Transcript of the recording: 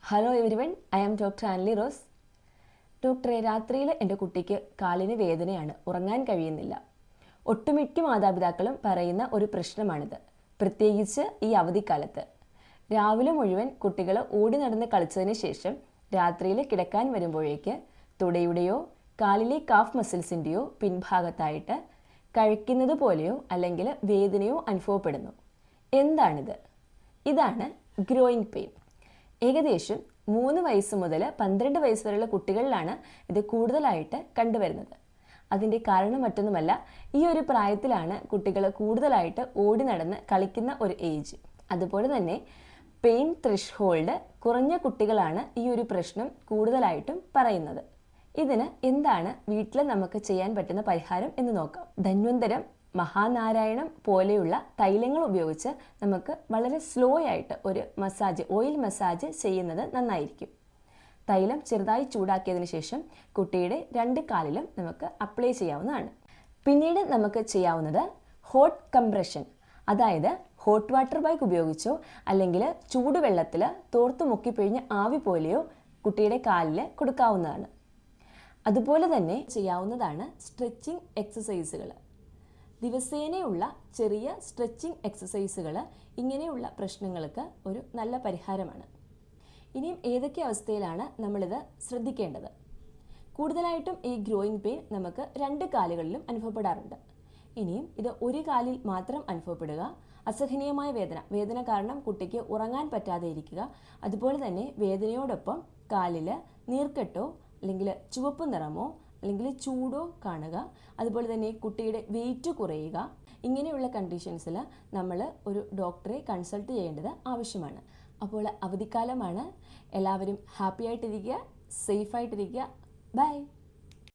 Hello everyone, I am doctor Anly Rose. ഡോക്ടറെ, രാത്രിയിൽ എൻ്റെ കുട്ടിക്ക് കാലിന് വേദനയാണ്, ഉറങ്ങാൻ കഴിയുന്നില്ല. ഒട്ടുമിക്ക മാതാപിതാക്കളും പറയുന്ന ഒരു പ്രശ്നമാണിത്, പ്രത്യേകിച്ച് ഈ അവധിക്കാലത്ത്. രാവിലെ മുഴുവൻ കുട്ടികൾ ഓടി നടന്ന് കളിച്ചതിന് ശേഷം രാത്രിയിൽ കിടക്കാൻ വരുമ്പോഴേക്ക് തുടയുടെയോ കാലിലെ കാഫ് മസിൽസിൻ്റെയോ പിൻഭാഗത്തായിട്ട് കഴിക്കുന്നത് പോലെയോ അല്ലെങ്കിൽ വേദനയോ അനുഭവപ്പെടുന്നു. എന്താണിത്? ഇതാണ് ഗ്രോയിങ് പെയിൻ. ഏകദേശം 3 വയസ്സ് മുതൽ 12 വയസ്സ് വരെയുള്ള കുട്ടികളിലാണ് ഇത് കൂടുതലായിട്ട് കണ്ടുവരുന്നത്. അതിൻ്റെ കാരണം മറ്റൊന്നുമല്ല, ഈ ഒരു പ്രായത്തിലാണ് കുട്ടികൾ കൂടുതലായിട്ട് ഓടി നടന്ന് കളിക്കുന്ന ഒരു ഏജ്. അതുപോലെ തന്നെ പെയിൻ ത്രെഷ്ഹോൾഡ് കുറഞ്ഞ കുട്ടികളാണ് ഈ ഒരു പ്രശ്നം കൂടുതലായിട്ടും പറയുന്നത്. ഇതിന് എന്താണ് വീട്ടിൽ നമുക്ക് ചെയ്യാൻ പറ്റുന്ന പരിഹാരം എന്ന് നോക്കാം. ധന്വന്തരം, മഹാനാരായണം പോലെയുള്ള തൈലങ്ങൾ ഉപയോഗിച്ച് നമുക്ക് വളരെ സ്ലോ ആയിട്ട് ഒരു മസാജ്, ഓയിൽ മസാജ് ചെയ്യുന്നത് നന്നായിരിക്കും. തൈലം ചെറുതായി ചൂടാക്കിയതിന് ശേഷം കുട്ടിയുടെ 2 കാലിലും നമുക്ക് അപ്ലൈ ചെയ്യാവുന്നതാണ്. പിന്നീട് നമുക്ക് ചെയ്യാവുന്നത് ഹോട്ട് കംപ്രഷൻ, അതായത് ഹോട്ട് വാട്ടർ ബാഗ് ഉപയോഗിച്ചോ അല്ലെങ്കിൽ ചൂടുവെള്ളത്തിൽ തോർത്ത് മുക്കിപ്പിഴിഞ്ഞ് ആവി പോലെയോ കുട്ടിയുടെ കാലിൽ കൊടുക്കാവുന്നതാണ്. അതുപോലെ തന്നെ ചെയ്യാവുന്നതാണ് സ്ട്രെച്ചിങ് എക്സസൈസുകൾ. ദിവസേനയുള്ള ചെറിയ സ്ട്രെച്ചിങ് എക്സസൈസുകൾ ഇങ്ങനെയുള്ള പ്രശ്നങ്ങൾക്ക് ഒരു നല്ല പരിഹാരമാണ്. ഇനിയും ഏതൊക്കെ അവസ്ഥയിലാണ് നമ്മളിത് ശ്രദ്ധിക്കേണ്ടത്? കൂടുതലായിട്ടും ഈ ഗ്രോയിങ് പെയിൻ നമുക്ക് 2 കാലുകളിലും അനുഭവപ്പെടാറുണ്ട്. ഇനിയും ഇത് ഒരു കാലിൽ മാത്രം അനുഭവപ്പെടുക, അസഹനീയമായ വേദന കാരണം കുട്ടിക്ക് ഉറങ്ങാൻ പറ്റാതെ ഇരിക്കുക, അതുപോലെ തന്നെ വേദനയോടൊപ്പം കാലിൽ നീർക്കെട്ടോ അല്ലെങ്കിൽ ചുവപ്പ് നിറമോ അല്ലെങ്കിൽ ചൂടോ കാണുക, അതുപോലെ തന്നെ കുട്ടിയുടെ വെയിറ്റ് കുറയുക, ഇങ്ങനെയുള്ള കണ്ടീഷൻസിൽ നമ്മൾ ഒരു ഡോക്ടറെ കൺസൾട്ട് ചെയ്യേണ്ടത് ആവശ്യമാണ്. അപ്പോൾ അവധിക്കാലമാണ്, എല്ലാവരും ഹാപ്പി ആയിട്ടിരിക്കുക, സേഫ് ആയിട്ടിരിക്കുക. ബൈ.